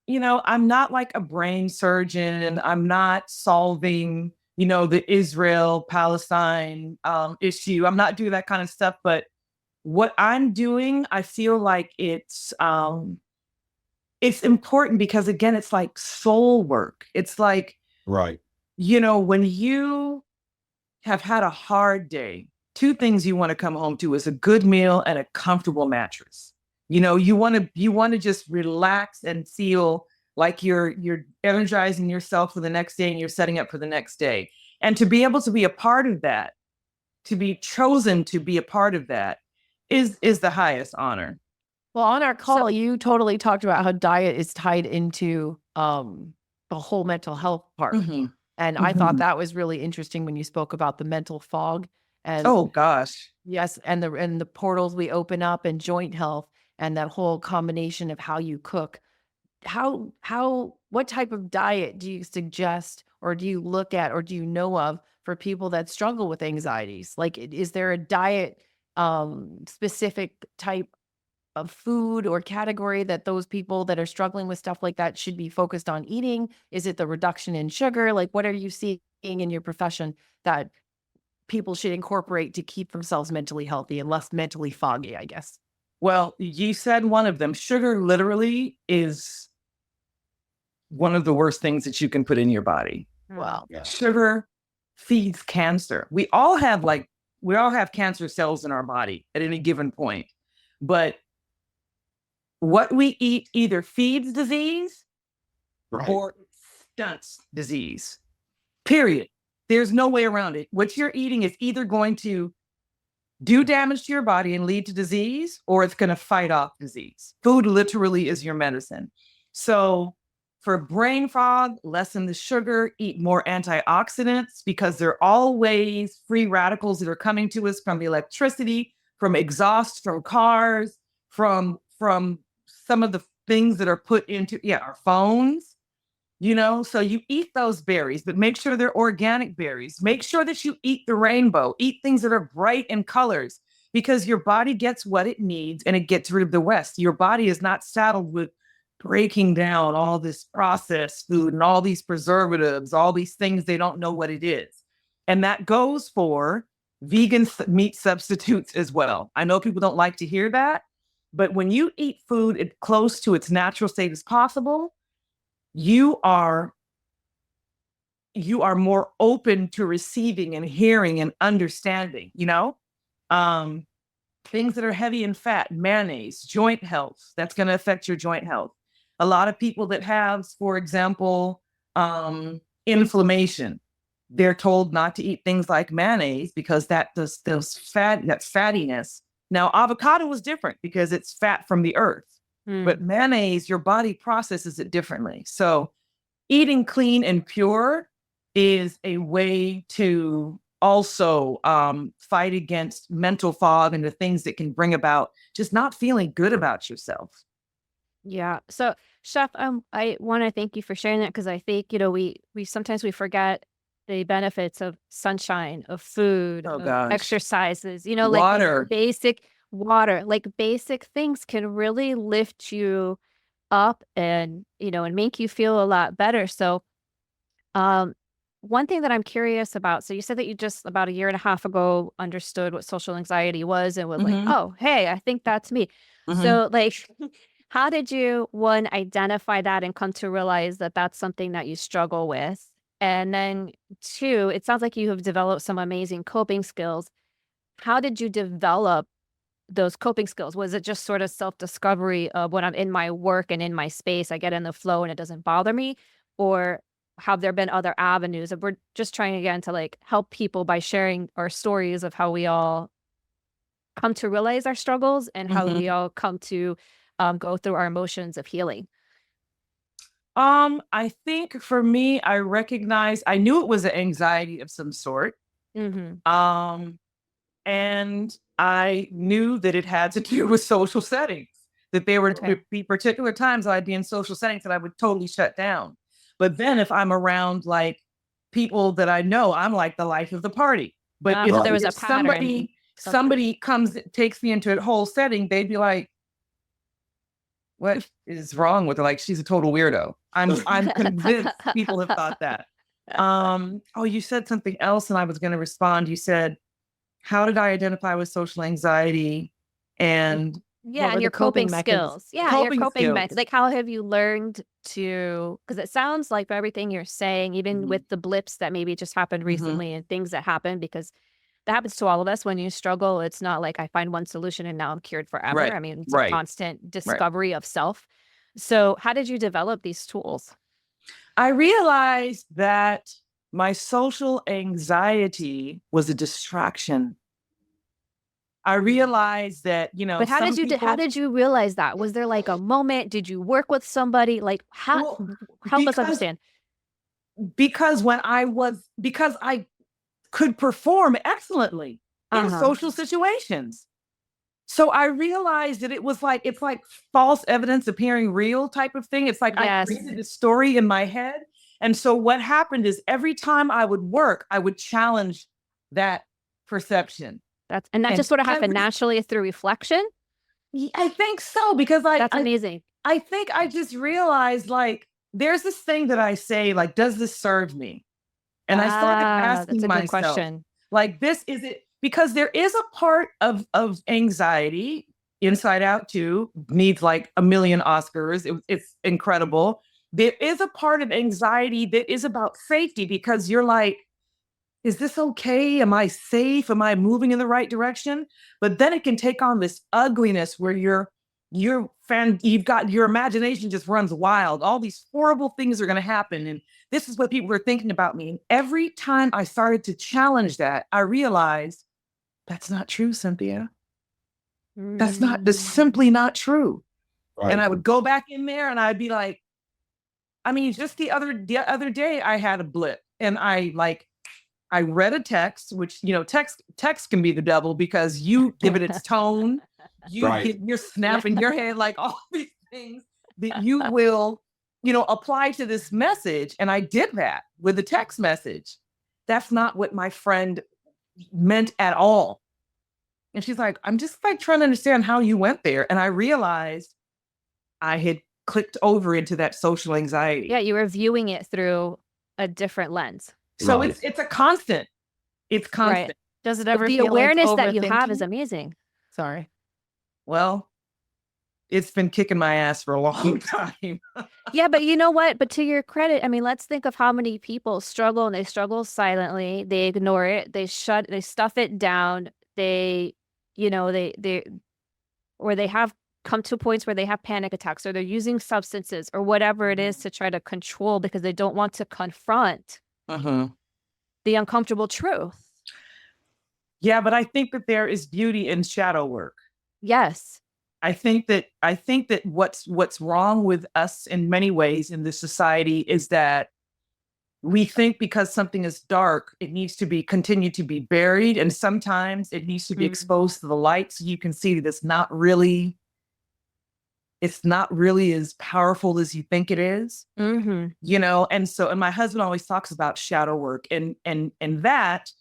I'm not like a brain surgeon. I'm not solving, the Israel Palestine issue. I'm not doing that kind of stuff. But what I'm doing, I feel like it's important because again, it's like soul work. It's like, Right. when you have had a hard day, two things you want to come home to is a good meal and a comfortable mattress. You want to just relax and feel like you're energizing yourself for the next day and you're setting up for the next day. And to be able to be a part of that, to be chosen to be a part of that is the highest honor. Well, on our call, you totally talked about how diet is tied into the whole mental health part. Mm-hmm. And I thought that was really interesting when you spoke about the mental fog and oh gosh. yes, and the portals we open up and joint health and that whole combination of how you cook. What type of diet do you suggest or do you look at or do you know of for people that struggle with anxieties? Like, is there a diet specific type of food or category that those people that are struggling with stuff like that should be focused on eating? Is it the reduction in sugar? Like, what are you seeing in your profession that people should incorporate to keep themselves mentally healthy and less mentally foggy, I guess? Well, you said one of them. Sugar literally is one of the worst things that you can put in your body. Well, Yeah. Sugar feeds cancer. We all have cancer cells in our body at any given point. But what we eat either feeds disease Right. or stunts disease. Period. There's no way around it. What you're eating is either going to do damage to your body and lead to disease, or it's going to fight off disease. Food literally is your medicine. So for brain fog, lessen the sugar, eat more antioxidants because there are always free radicals that are coming to us from electricity, from exhaust from cars, from some of the things that are put into our phones. So you eat those berries, but make sure they're organic berries. Make sure that you eat the rainbow, eat things that are bright in colors because your body gets what it needs and it gets rid of the rest. Your body is not saddled with breaking down all this processed food and all these preservatives, all these things they don't know what it is. And that goes for vegan meat substitutes as well. I know people don't like to hear that, but when you eat food close to its natural state as possible, you are more open to receiving and hearing and understanding, things that are heavy in fat, mayonnaise, joint health, that's going to affect your joint health. A lot of people that have, for example, inflammation, they're told not to eat things like mayonnaise because that fattiness. Now, avocado is different because it's fat from the earth. But mayonnaise, your body processes it differently. So eating clean and pure is a way to also fight against mental fog and the things that can bring about just not feeling good about yourself. Yeah. So, Chef, I want to thank you for sharing that because I think, we sometimes we forget the benefits of sunshine, of food, Oh, of gosh. exercises, Water. like basic water, like basic things can really lift you up and, and make you feel a lot better. So, one thing that I'm curious about, so you said that you just about a year and a half ago understood what social anxiety was and was like, Mhm. oh, hey, I think that's me. Mhm. So like, how did you, one, identify that and come to realize that that's something that you struggle with? And then two, it sounds like you have developed some amazing coping skills. How did you develop those coping skills? Was it just sort of self-discovery of when I'm in my work and in my space, I get in the flow and it doesn't bother me? Or have there been other avenues? And we're just trying again to like help people by sharing our stories of how we all come to realize our struggles and how Mhm. we all come to go through our emotions of healing. I think for me, I knew it was an anxiety of some sort. Mm-hmm. And I knew that it had to do with social settings, that there would Okay. be particular times I'd be in social settings that I would totally shut down. But then if I'm around like people that I know, I'm like the life of the party. But if There was a if pattern. somebody comes, takes me into a whole setting, they'd be like, what is wrong with her? Like, she's a total weirdo. I'm convinced people have thought that. Oh, you said something else and I was going to respond. You said, how did I identify with social anxiety? And Yeah, were and the your coping coping mechanisms? skills. Yeah, Coping your coping skills. like how have you learned to, because it sounds like everything you're saying, even Mhm. with the blips that maybe just happened Mhm. recently and things that happen, because that happens to all of us when you struggle. It's not like I find one solution and now I'm cured forever. Right, I mean, it's a right, constant discovery of self. So how did you develop these tools? I realized that my social anxiety was a distraction. I realized that, But how some did you how people, did you realize that? Was there like a moment? Did you work with somebody? Like how well, help us because understand. because I could perform excellently in Uh-huh. social situations. So I realized that it's like false evidence appearing real type of thing. It's like I Yes. created a story in my head. And so what happened is every time I would work, I would challenge that perception. That And just sort of happened every- naturally through reflection. I think so, because That's amazing. I think I just realized, like, there's this thing that I say, like, does this serve me? And I started That's asking a good myself, question. like, this is it, because there is a part of anxiety, Inside Out 2 needs like a million Oscars. It's incredible. There is a part of anxiety that is about safety, because you're like, is this okay? Am I safe? Am I moving in the right direction? But then it can take on this ugliness where you've got your imagination just runs wild. All these horrible things are going to happen. And this is what people are thinking about me. And every time I started to challenge that, I realized that's not true, Cynthia. That's simply not true. Right. And I would go back in there and I'd be like, I mean, just the other day I had a blip and I read a text, which, text can be the devil because you give it its tone. You're snapping your head, like all these things that you will, apply to this message. And I did that with the text message. That's not what my friend meant at all. And she's like, I'm just like trying to understand how you went there. And I realized I had clicked over into that social anxiety. Yeah, you were viewing it through a different lens. So Right. it's a constant. It's constant. Right. Does it But ever the feel like awareness that you have is overthinking? amazing. Sorry. Well, it's been kicking my ass for a long time. Yeah, but you know what? But to your credit, I mean, let's think of how many people struggle, and they struggle silently. They ignore it. They stuff it down. They or they have come to points where they have panic attacks, or they're using substances or whatever it is to try to control because they don't want to confront the uncomfortable truth. Yeah, but I think that there is beauty in shadow work. Yes. I think that what's wrong with us in many ways in this society is that we think because something is dark, it needs to continue to be buried, and sometimes it needs to be exposed to the light so you can see that it's not really as powerful as you think it is. Mm-hmm. And my husband always talks about shadow work, and that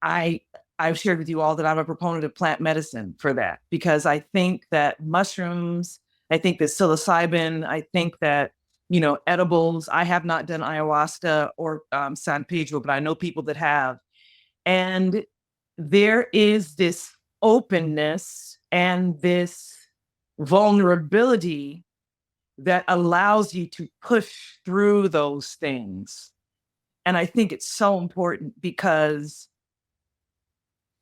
I've shared with you all that I'm a proponent of plant medicine for that, because I think that mushrooms, I think that psilocybin, I think that, edibles. I have not done ayahuasca or San Pedro, but I know people that have. And there is this openness and this vulnerability that allows you to push through those things. And I think it's so important because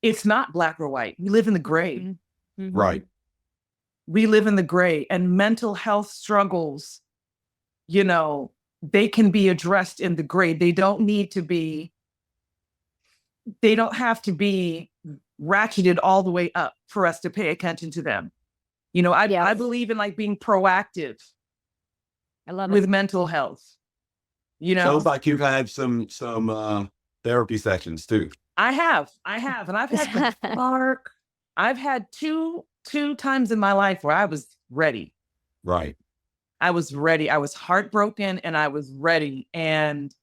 it's not black or white. We live in the gray. Mm-hmm. Right. We live in the gray, and mental health struggles, they can be addressed in the gray. They don't have to be ratcheted all the way up for us to pay attention to them. I believe in like being proactive. I love with it. mental health. Sounds like you've had some therapy sessions too. I have, and I've had mark. I've had two times in my life where I was ready. Right. I was ready. I was heartbroken and I was ready. And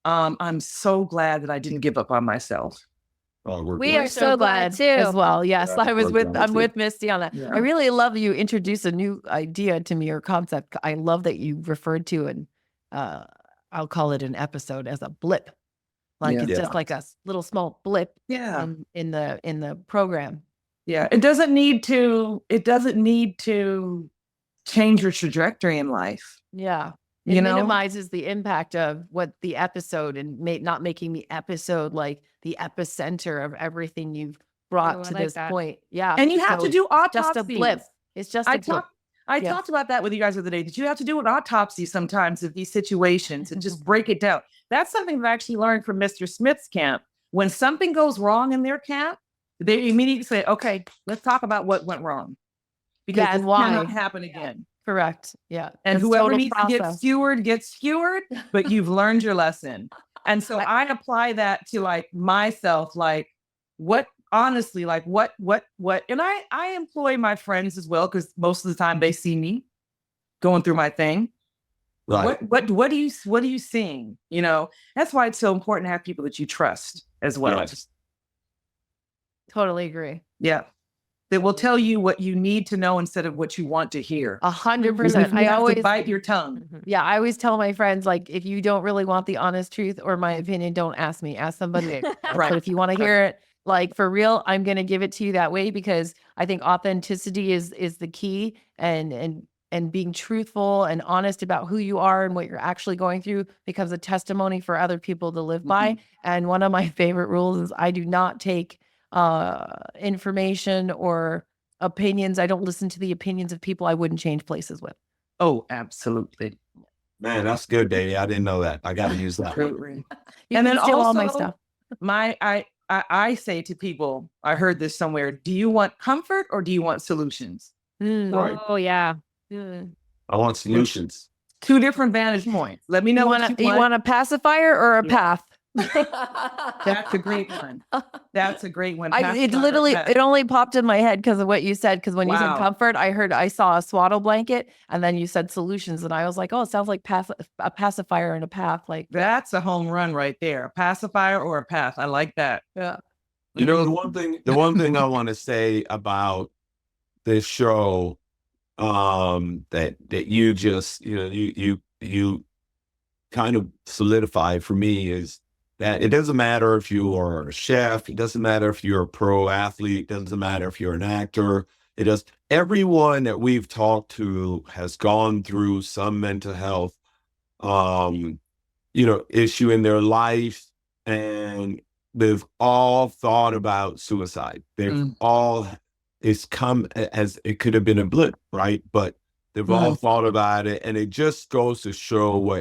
I'm so glad that I didn't give up on myself. We are so glad too. as well. Yes, Yeah, I'm with Misty on that. Yeah. I really love you introduce a new idea to me or concept. I love that you referred to an I'll call it an episode as a blip. Like Yeah. it's just like a little small blip Yeah. in the program. Yeah. It doesn't need to change your trajectory in life. Yeah. It You know? minimizes the impact of what the episode and not making the episode like the epicenter of everything you've brought Oh, I to like this that. point. Yeah. And you have So to do autopsies. just a blip. It's just a blip. I Yeah. talked about that with you guys the other day. That you have to do an autopsy sometimes of these situations and just break it down. That's something I've actually learned from Mr. Smith's camp. When something goes wrong in their camp, they immediately say, "Okay, let's talk about what went wrong," because and it why. cannot happen again. Correct. Yeah. And It's whoever total needs to get process. skewered gets skewered, but you've learned your lesson. And so I apply that to like myself, like what honestly, like what, and I employ my friends as well, because most of the time they see me going through my thing. Right. What are you seeing? You know, that's why it's so important to have people that you trust as well. Yes. Totally agree. Yeah. That will tell you what you need to know instead of what you want to hear. 100%. You I have to always bite your tongue. Yeah, I always tell my friends, like, if you don't really want the honest truth or my opinion, don't ask me. Ask somebody else. Right. But if you want to hear it, like for real, I'm gonna give it to you that way because I think authenticity is the key, and being truthful and honest about who you are and what you're actually going through becomes a testimony for other people to live by. And one of my favorite rules is I do not take information or opinions. I don't listen to the opinions of people I wouldn't change places with. Oh, absolutely. Man, that's good, Davey. I didn't know that. I got to use that. Absolutely. You And can then steal all my also, stuff. I say to people, I heard this somewhere, do you want comfort or do you want solutions? Right. Oh yeah. I want solutions. Two different vantage points. Let me know what you You want a pacifier or a Yeah. path? That's a great one. That's a great one. It only popped in my head because of what you said. Because when you said Wow. comfort, I saw a swaddle blanket, and then you said solutions, and I was like, oh, it sounds like a pacifier and a path. Like, That's a home run right there. A pacifier or a path. I like that. yeah, You know, the one thing I want to say about this show, that you just, you kind of solidify for me is that it doesn't matter if you are a chef, it doesn't matter if you're a pro athlete, it doesn't matter if you're an actor. Everyone that we've talked to has gone through some mental health, issue in their life, and they've all thought about suicide. It's come as it could have been a blip, right? But they've all thought about it, and it just goes to show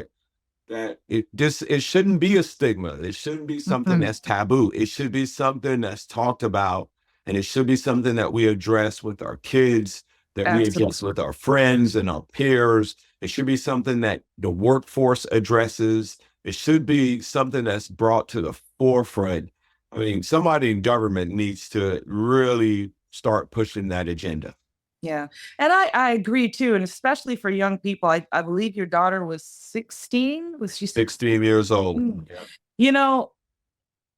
it shouldn't be a stigma. It shouldn't be something that's taboo. It should be something that's talked about, and it should be something that we address with our kids, that we address with our friends and our peers. It should be something that the workforce addresses. It should be something that's brought to the forefront. I mean, somebody in government needs to really start pushing that agenda. Yeah. And I agree too. And especially for young people, I believe your daughter was 16. Was she 16 years old. You know,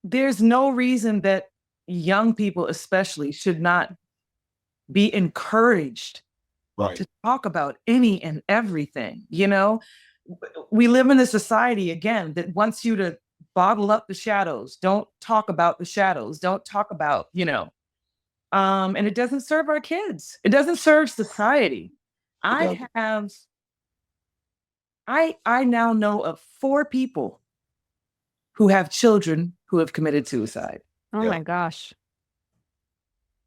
there's no reason that young people especially should not be encouraged Right. to talk about any and everything. You know, we live in a society again that wants you to bottle up the shadows. Don't talk about the shadows. Don't talk about, and it doesn't serve our kids. It doesn't serve society. I now know of 4 people who have children who have committed suicide. Oh Yeah. my gosh.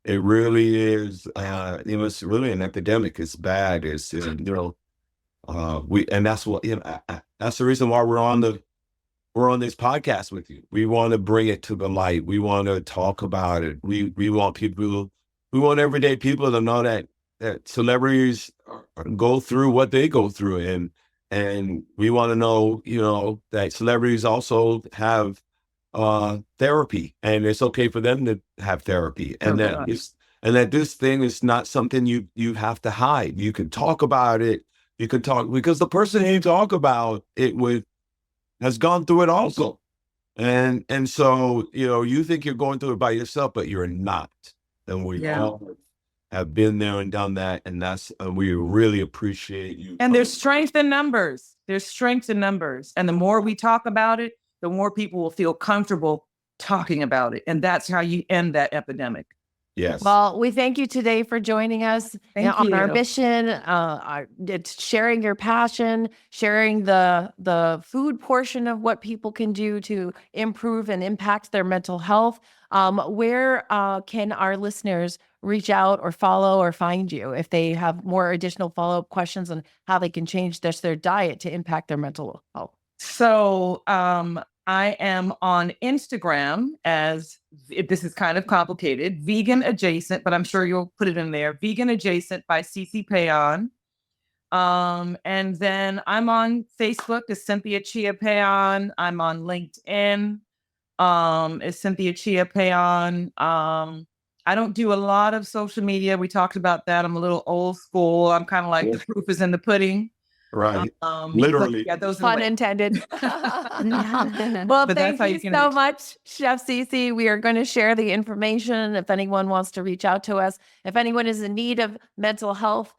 It really is. It's really an epidemic. It's bad. It's and that's what that's the reason why we're on this podcast with you. We want to bring it to the light. We want to talk about it. We want everyday people to know that celebrities go through what they go through, and we want to know, that celebrities also have therapy, and it's okay for them to have therapy, and that this thing is not something you have to hide. You can talk about it. You can talk, because the person you talk about it with has gone through it also. And so, you think you're going through it by yourself, but you're not. And we Yeah. all have been there and done that. And we really appreciate you. And there's strength in numbers. There's strength in numbers. And the more we talk about it, the more people will feel comfortable talking about it. And that's how you end that epidemic. Yes. Well, we thank you today for joining us Thank on our you. mission, it's sharing your passion, sharing the food portion of what people can do to improve and impact their mental health. Where can our listeners reach out or follow or find you if they have more additional follow-up questions on how they can change their diet to impact their mental health? So I am on Instagram as, this is kind of complicated, vegan adjacent, but I'm sure you'll put it in there, vegan adjacent by CC Pean. And then I'm on Facebook as Cynthia Chia Pean. I'm on LinkedIn as Cynthia Chia Pean. I don't do a lot of social media. We talked about that. I'm a little old school. I'm kind of like the proof is in the pudding. Right. But Literally. yeah, those are Pun the ways. intended. Well, But that's thank how you you can so reach- much, Chef CC. We are going to share the information if anyone wants to reach out to us. If anyone is in need of mental health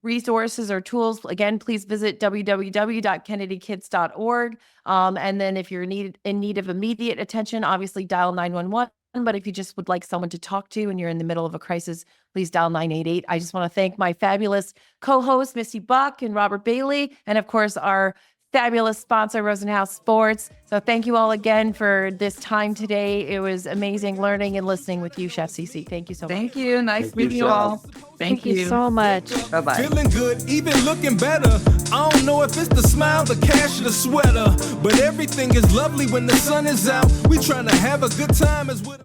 resources or tools, again, please visit www.kennedykids.org. And then if you're in need of immediate attention, obviously dial 911. But if you just would like someone to talk to and you're in the middle of a crisis, please dial 988. I just want to thank my fabulous co-hosts, Missy Buck and Robert Bailey, and of course, our fabulous sponsor, Rosenhaus Sports. So thank you all again for this time today. It was amazing learning and listening with you, Chef CC. Thank you so much. Thank you. Nice Thank you, meeting you all. Thank you so much. Bye-bye. Feeling good, even looking better. I don't know if it's the smile, the cash, or the sweater, but everything is lovely when the sun is out. We trying to have a good time as well.